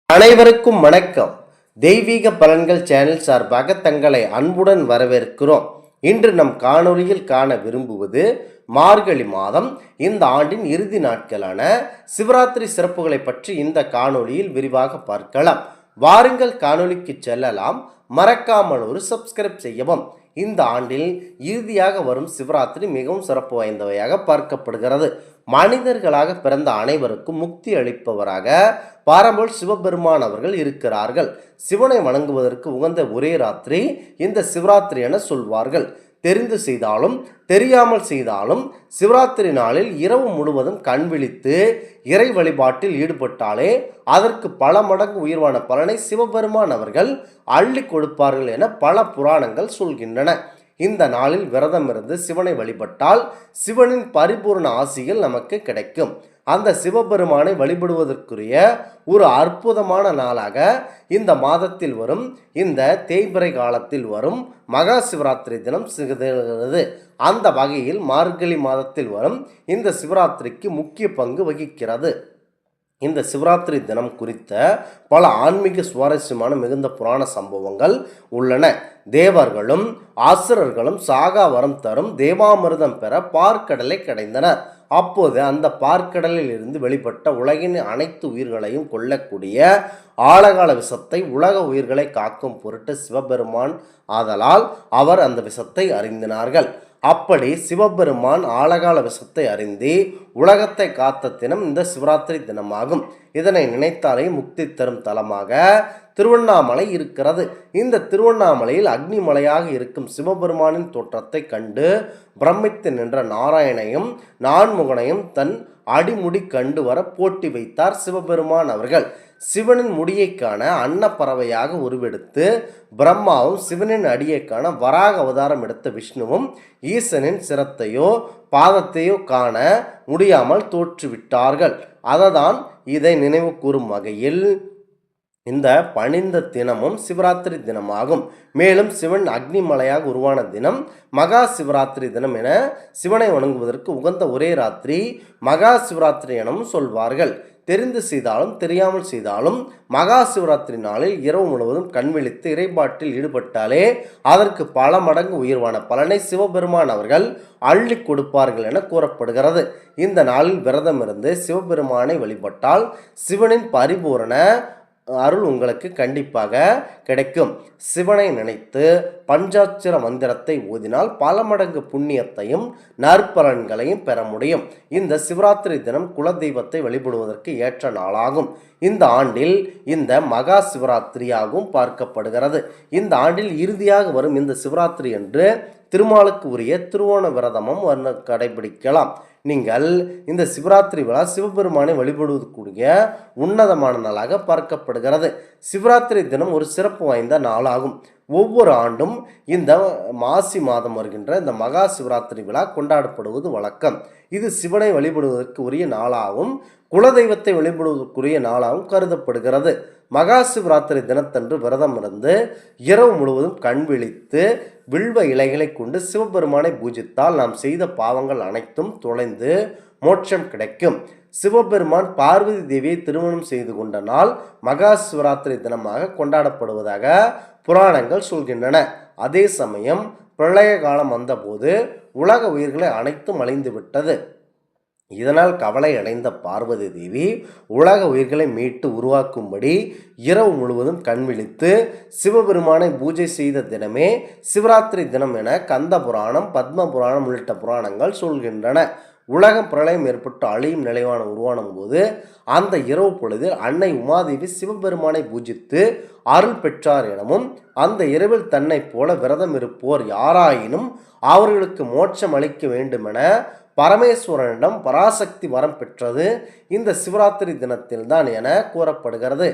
அனைவருக்கும் வணக்கம். தெய்வீக பலன்கள் சேனல் சார்பாக தங்களை அன்புடன் வரவேற்கிறோம். இன்று நம் காணொளியில் காண விரும்புவது மார்கழி மாதம் இந்த ஆண்டின் இறுதி நாட்களான சிவராத்திரி சிறப்புகளை பற்றி இந்த காணொளியில் விரிவாக பார்க்கலாம். வாருங்கள் காணொளிக்கு செல்லலாம். மறக்காமல் ஒரு சப்ஸ்கிரைப் செய்யவும். இந்த ஆண்டில் இறுதியாக வரும் சிவராத்திரி மிகவும் சிறப்பு வாய்ந்தவையாக பார்க்கப்படுகிறது. மனிதர்களாக பிறந்த அனைவருக்கும் முக்தி அளிப்பவராக பாரம்போல் சிவபெருமான் அவர்கள் இருக்கிறார்கள். சிவனை வணங்குவதற்கு உகந்த ஒரே ராத்திரி இந்த சிவராத்திரி என சொல்வார்கள். தெரிந்து செய்தாலும் தெரியாமல் செய்தாலும் சிவராத்திரி நாளில் இரவு முழுவதும் கண் விழித்து இறை வழிபாட்டில் ஈடுபட்டாலே அதற்கு பல மடங்கு உயர்வான பலனை சிவபெருமான் அவர்கள் அள்ளி கொடுப்பார்கள் என பல புராணங்கள் சொல்கின்றன. இந்த நாளில் விரதம் இருந்து சிவனை வழிபட்டால் சிவனின் பரிபூர்ண ஆசிகள் நமக்கு கிடைக்கும். அந்த சிவபெருமானை வழிபடுவதற்குரிய ஒரு அற்புதமான நாளாக இந்த மாதத்தில் வரும் இந்த தேய்பிறை காலத்தில் வரும் மகா சிவராத்திரி தினம் திகழ்கிறது. அந்த வகையில் மார்கழி மாதத்தில் வரும் இந்த சிவராத்திரிக்கு முக்கிய பங்கு வகிக்கிறது. இந்த சிவராத்திரி தினம் குறித்த பல ஆன்மீக சுவாரஸ்யமான மிகுந்த புராண சம்பவங்கள் உள்ளன. தேவர்களும் அசுரர்களும் சாகா வரம் தரும் தேவாமிர்தம் பெற பார்க்கடலை கடைந்தனர். அப்போது அந்த பார்க்கடலில் இருந்து வெளிப்பட்ட உலகின் அனைத்து உயிர்களையும் கொல்லக்கூடிய ஆழகால விஷத்தை உலக உயிர்களை காக்கும் பொருட்டு சிவபெருமான் ஆதலால் அவர் அந்த விஷத்தை அறிந்தினார்கள். அப்படி சிவபெருமான் ஆழகால விஷத்தை அறிந்து உலகத்தை காத்த தினம் இந்த சிவராத்திரி தினமாகும். இதனை நினைத்தாலே முக்தி தரும் தலமாக திருவண்ணாமலை இருக்கிறது. இந்த திருவண்ணாமலையில் அக்னி மலையாக இருக்கும் சிவபெருமானின் தோற்றத்தை கண்டு பிரமித்து நின்ற நாராயணையும் நான்முகனையும் தன் அடிமுடி கண்டு வர போட்டி வைத்தார் சிவபெருமான் அவர்கள். சிவனின் முடியை காண அன்னப்பறவையாக உருவெடுத்து பிரம்மாவும் சிவனின் அடியை காண வராக அவதாரம் எடுத்த விஷ்ணுவும் ஈசனின் சிரத்தையோ பாதத்தையோ காண முடியாமல் தோற்றுவிட்டார்கள். அததான் இதை நினைவு கூறும் வகையில் இந்த பணிந்த தினமும் சிவராத்திரி தினமாகும். மேலும் சிவன் அக்னி மலையாக உருவான தினம் மகா சிவராத்திரி தினம் என சிவனை வணங்குவதற்கு உகந்த ஒரே ராத்திரி மகா சிவராத்திரி எனவும் சொல்வார்கள். தெரிந்து செய்தாலும் தெரியாமல் செய்தாலும் மகா சிவராத்திரி நாளில் இரவு முழுவதும் கண்விழித்து இறைபாட்டில் ஈடுபட்டாலே அதற்கு பல மடங்கு உயர்வான பலனை சிவபெருமான் அவர்கள் அள்ளி கொடுப்பார்கள் என கூறப்படுகிறது. இந்த நாளில் விரதம் இருந்து சிவபெருமானை வழிபட்டால் சிவனின் பரிபூரண அருள் உங்களுக்கு கண்டிப்பாக கிடைக்கும். சிவனை நினைத்து பஞ்சாட்சர மந்திரத்தை ஓதினால் பல மடங்கு புண்ணியத்தையும் நற்பலன்களையும் பெற முடியும். இந்த சிவராத்திரி தினம் குலதெய்வத்தை வழிபடுவதற்கு ஏற்ற நாளாகும். இந்த ஆண்டில் இந்த மகா சிவராத்திரியாகவும் பார்க்கப்படுகிறது. இந்த ஆண்டில் இறுதியாக வரும் இந்த சிவராத்திரி என்று திருமாலுக்கு உரிய திருவோண விரதமும் கடைபிடிக்கலாம். நீங்கள் இந்த சிவராத்திரி விழா சிவபெருமானை வழிபடுவதற்குரிய உன்னதமான நாளாக பார்க்கப்படுகிறது. சிவராத்திரி தினம் ஒரு சிறப்பு வாய்ந்த நாளாகும். ஒவ்வொரு ஆண்டும் இந்த மாசி மாதம் வருகின்ற இந்த மகா சிவராத்திரி விழா கொண்டாடப்படுவது வழக்கம். இது சிவனை வழிபடுவதற்கு உரிய நாளாகவும் குலதெய்வத்தை வழிபடுவதற்குரிய நாளாகவும் கருதப்படுகிறது. மகா சிவராத்திரி தினத்தன்று விரதம் இருந்து இரவு முழுவதும் கண் விழித்து வில்வ இலைகளை கொண்டு சிவபெருமானை பூஜித்தால் நாம் செய்த பாவங்கள் அனைத்தும் தொலைந்து மோட்சம் கிடைக்கும். சிவபெருமான் பார்வதி தேவியை திருமணம் செய்து கொண்ட நாள் மகா சிவராத்திரி தினமாக கொண்டாடப்படுவதாக புராணங்கள் சொல்கின்றன. அதே சமயம் பிரளய காலம் வந்தபோது உலக உயிர்களை அனைத்தும் அழிந்து விட்டது. இதனால் கவலை அடைந்த பார்வதி தேவி உலக உயிர்களை மீட்டு உருவாக்கும்படி இரவு முழுவதும் கண்விழித்து சிவபெருமானை பூஜை செய்த தினமே சிவராத்திரி தினம் என கந்த புராணம் பத்ம புராணம் உள்ளிட்ட புராணங்கள் சொல்கின்றன. உலகம் பிரளயம் ஏற்பட்டு அழியும் நிலைவான உருவான போது அந்த இரவு பொழுதில் அன்னை உமாதேவி சிவபெருமானை பூஜித்து அருள் பெற்றார் எனவும் அந்த இரவில் தன்னை போல விரதம் இருப்போர் யாராயினும் அவர்களுக்கு மோட்சம் அளிக்க வேண்டுமென பரமேஸ்வரனிடம் பராசக்தி வரம் பெற்றது இந்த சிவராத்திரி தினத்தில்தான் என கூறப்படுகிறது.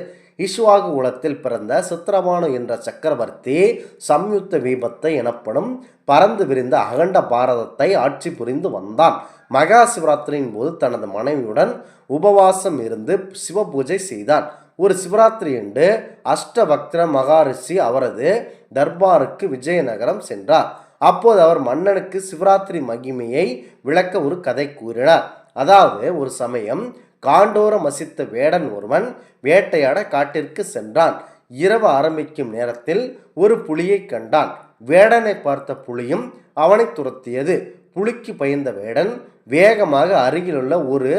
இஷ்வாகு குலத்தில் பிறந்த சித்திரபானு என்ற சக்கரவர்த்தி சம்யுத்த வீபத்தை எனப்படும் பறந்து விரிந்த அகண்ட பாரதத்தை ஆட்சி புரிந்து வந்தான். மகா சிவராத்திரியின் போது தனது மனைவியுடன் உபவாசம் இருந்து சிவ பூஜை செய்தான். ஒரு சிவராத்திரி அன்று அஷ்டபக்திர மகாரிஷி அவரது தர்பாருக்கு விஜயநகரம் சென்றார். அப்போது அவர் மன்னனுக்கு சிவராத்திரி மகிமையை விளக்க ஒரு கதை கூறினார். அதாவது, ஒரு சமயம் காண்டோரம் வசித்த வேடன் ஒருவன் வேட்டையாட காட்டிற்கு சென்றான். இரவு ஆரம்பிக்கும் நேரத்தில் ஒரு புலியை கண்டான். வேடனை பார்த்த புலியும் அவனை துரத்தியது. புலிக்கு பயந்த வேடன் வேகமாக அருகிலுள்ள ஒரு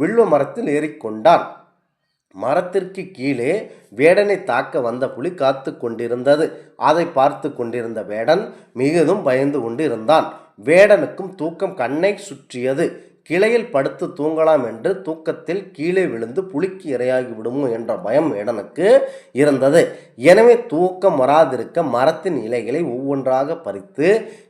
வில்வ மரத்தில் ஏறிக்கொண்டான். மரத்திற்கு கீழே வேடனை தாக்க வந்த புலி காத்து கொண்டிருந்தது. அதை பார்த்து கொண்டிருந்த வேடன் மிகவும் பயந்து கொண்டு இருந்தான். வேடனுக்கும் தூக்கம் கண்ணை சுற்றியது. கிளையில் படுத்து தூங்கலாம் என்று தூக்கத்தில் கீழே விழுந்து புலிக்கு இரையாகி விடுமோ என்ற பயம் வேடனுக்கு இருந்தது. எனவே தூக்கம் வராதிருக்க மரத்தின் இலைகளை ஒவ்வொன்றாக பறித்து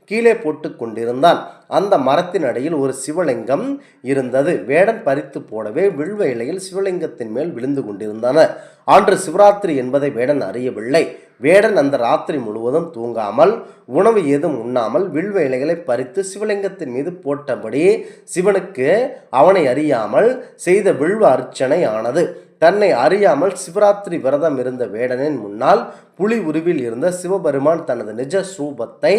கீழே போட்டு கொண்டிருந்தான். அந்த மரத்தின் அடியில் ஒரு சிவலிங்கம் இருந்தது. வேடன் பறித்து போடவே வில்வ இலையில் சிவலிங்கத்தின் மேல் விழுந்து கொண்டிருந்தன. அன்று சிவராத்திரி என்பதை வேடன் அறியவில்லை. வேடன் அந்த ராத்திரி முழுவதும் தூங்காமல் உணவு ஏதும் உண்ணாமல் வில்வ இலைகளை பறித்து சிவலிங்கத்தின் மீது போட்டபடி சிவனுக்கு அவனை அறியாமல் செய்த வில்வ அர்ச்சனை ஆனது. தன்னை அறியாமல் சிவராத்திரி விரதம் இருந்த வேடனின் முன்னால் புலி உருவில் இருந்த சிவபெருமான் தனது நிஜ ரூபத்தை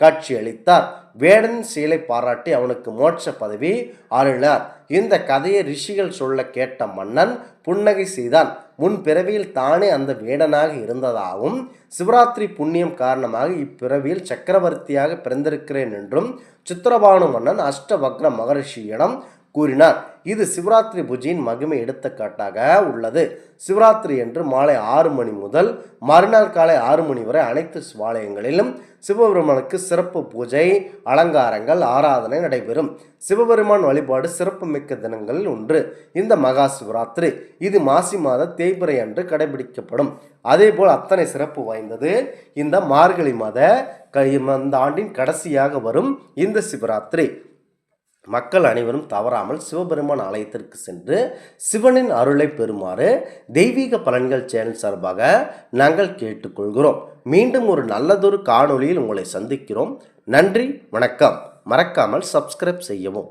காட்சியளித்தார். வேடனின் செயலை பாராட்டி அவனுக்கு மோட்ச பதவி அருளினார். இந்த கதையை ரிஷிகள் சொல்ல கேட்ட மன்னன் புன்னகை செய்தான். முன் பிறவியில் தானே அந்த வேடனாக இருந்ததாகவும் சிவராத்திரி புண்ணியம் காரணமாக இப்பிறவியில் சக்கரவர்த்தியாக பிறந்திருக்கிறேன் என்றும் சித்திரபானு மன்னன் அஷ்டவக்ர மகரிஷியிடம் கூறினார். இது சிவராத்திரி பூஜையின் மகிமை எடுத்துக்காட்டாக உள்ளது. சிவராத்திரி என்று மாலை 6 மணி முதல் மறுநாள் காலை 6 மணி வரை அனைத்து சிவாலயங்களிலும் சிவபெருமானுக்கு சிறப்பு பூஜை, அலங்காரங்கள், ஆராதனை நடைபெறும். சிவபெருமான் வழிபாடு சிறப்பு மிக்க தினங்களில் ஒன்று இந்த மகா சிவராத்திரி. இது மாசி மாத தேய்பிறை அன்று கடைபிடிக்கப்படும். அதேபோல் அத்தனை சிறப்பு வாய்ந்தது இந்த மார்கழி மாத இந்த ஆண்டின் கடைசியாக வரும் இந்த சிவராத்திரி. மக்கள் அனைவரும் தவறாமல் சிவபெருமான் ஆலயத்திற்கு சென்று சிவனின் அருளை பெறுமாறு தெய்வீக பலன்கள் சேனல் சார்பாக நாங்கள் கேட்டுக்கொள்கிறோம். மீண்டும் ஒரு நல்லதொரு காணொளியில் உங்களை சந்திக்கிறோம். நன்றி, வணக்கம். மறக்காமல் சப்ஸ்கிரைப் செய்யவும்.